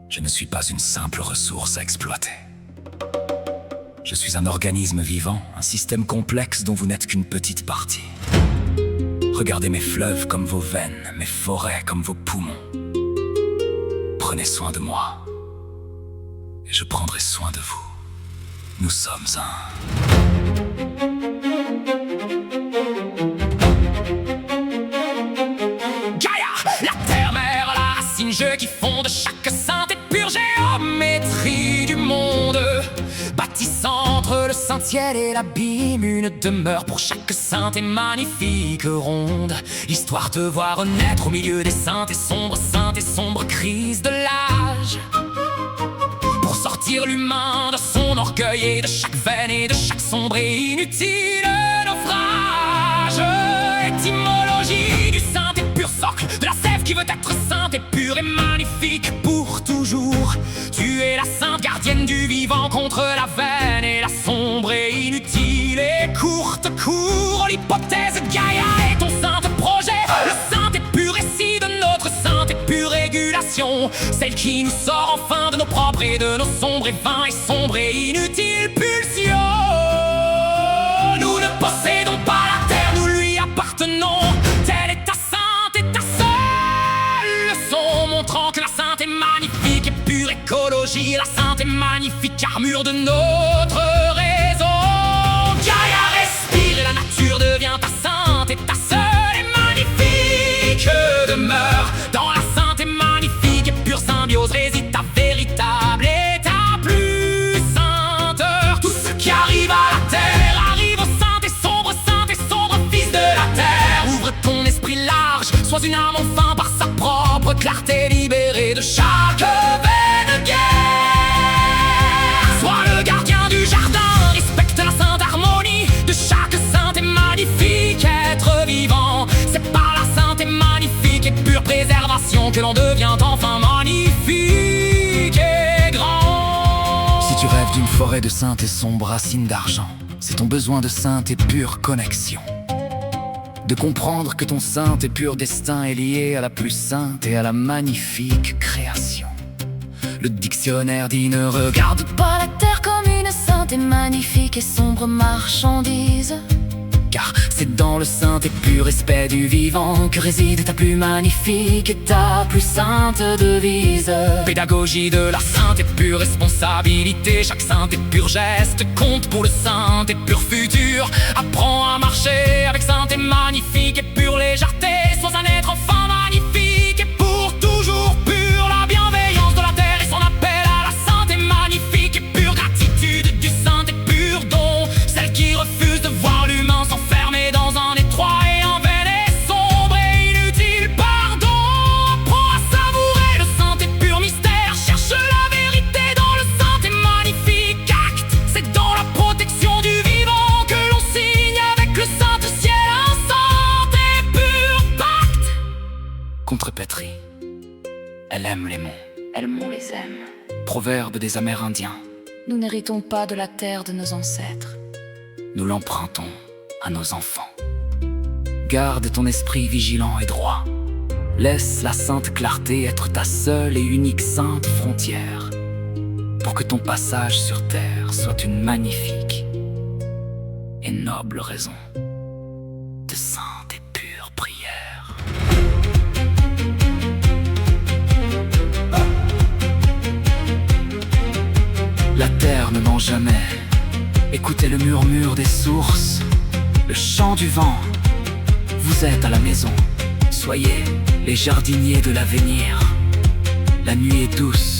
Je ne suis pas une simple ressource à exploiter. Je suis un organisme vivant, un système complexe dont vous n'êtes qu'une petite partie. Regardez mes fleuves comme vos veines, mes forêts comme vos poumons. Prenez soin de moi, et je prendrai soin de vous. Nous sommes un. Gaïa, la terre, mère, la racine, jeu qui fonde chaque sainte et pure géométrie du monde. Bâtissant entre le saint ciel et l'abîme, une demeure pour chaque sainte et magnifique ronde. Histoire de voir naître au milieu des saintes et sombres crises de l'âge. Pour sortir l'humain de son orgueil et de chaque veine et de chaque sombre et inutile naufrage. Étymologie du saint et pur socle, de la sève qui veut être sainte et pure et magnifique pour toujours. Tu es la sainte gardienne du vivant contre la veine et la sombre et inutile et courte cour. L'hypothèse Gaïa est ton saint projet, le saint et pur récit de notre sainte et pure régulation, celle qui nous sort enfin de nos propres et de nos sombres et vains et sombres et inutiles pulsions. Nous ne possédons pas la terre, nous lui appartenons. Telle est ta sainte et ta seule leçon, montrant que la sainte est magnifique et pure écologie, la sainte est magnifique armure de notre raison. Gaïa respire et la nature devient ta sainte et ta seule et magnifique demeure. Dans la sainte et magnifique et pure symbiose réside ta véritable et ta plus sainte heure. Tout ce qui arrive à la terre arrive aux saints et sombres fils de la terre. Ouvre ton esprit large, sois une âme enfin par sa propre clarté, libérée de chaque vaine guerre. Sois le gardien du jardin, respecte la sainte harmonie de chaque sainte et magnifique être vivant. C'est par la sainte et magnifique et pure préservation que l'on devient enfin magnifique et grand. Si tu rêves d'une forêt de saintes et sombres racines d'argent, c'est ton besoin de sainte et pure connexion. De comprendre que ton saint et pur destin est lié à la plus sainte et à la magnifique création. Le dictionnaire dit ne regarde pas la terre comme une sainte et magnifique et sombre marchandise, car c'est dans le saint et pur respect du vivant que réside ta plus magnifique et ta plus sainte devise. Pédagogie de la sainte et pure responsabilité, chaque saint et pur geste compte pour le saint et pur futur. Apprends à marcher avec sainte et magnifique et pure légèreté, sois un être enfin magnifique et pour toujours pur. La bienveillance de la terre et son appel à la sainte et magnifique et pure gratitude du saint et pur don, celle qui refuse de voir l'humain s'enfermer dans un étroit et un vain et sombre et inutile pardon. Apprends à savourer le saint et pur mystère, cherche la vérité dans le saint et magnifique acte. C'est dans la protection du vivant que l'on signe avec le saint ciel un saint et pur pacte. Contrepétrie, elle aime les monts, elles m'ont les aime. proverbe des Amérindiens, Nous n'héritons pas de la terre de nos ancêtres, nous l'empruntons à nos enfants. Garde ton esprit vigilant et droit. Laisse la sainte clarté être ta seule et unique sainte frontière, pour que ton passage sur terre soit une magnifique et noble raison de sainte et pure prière. La terre ne ment jamais. Écoutez le murmure des sources, le chant du vent. Vous êtes à la maison, soyez les jardiniers de l'avenir. La nuit est douce,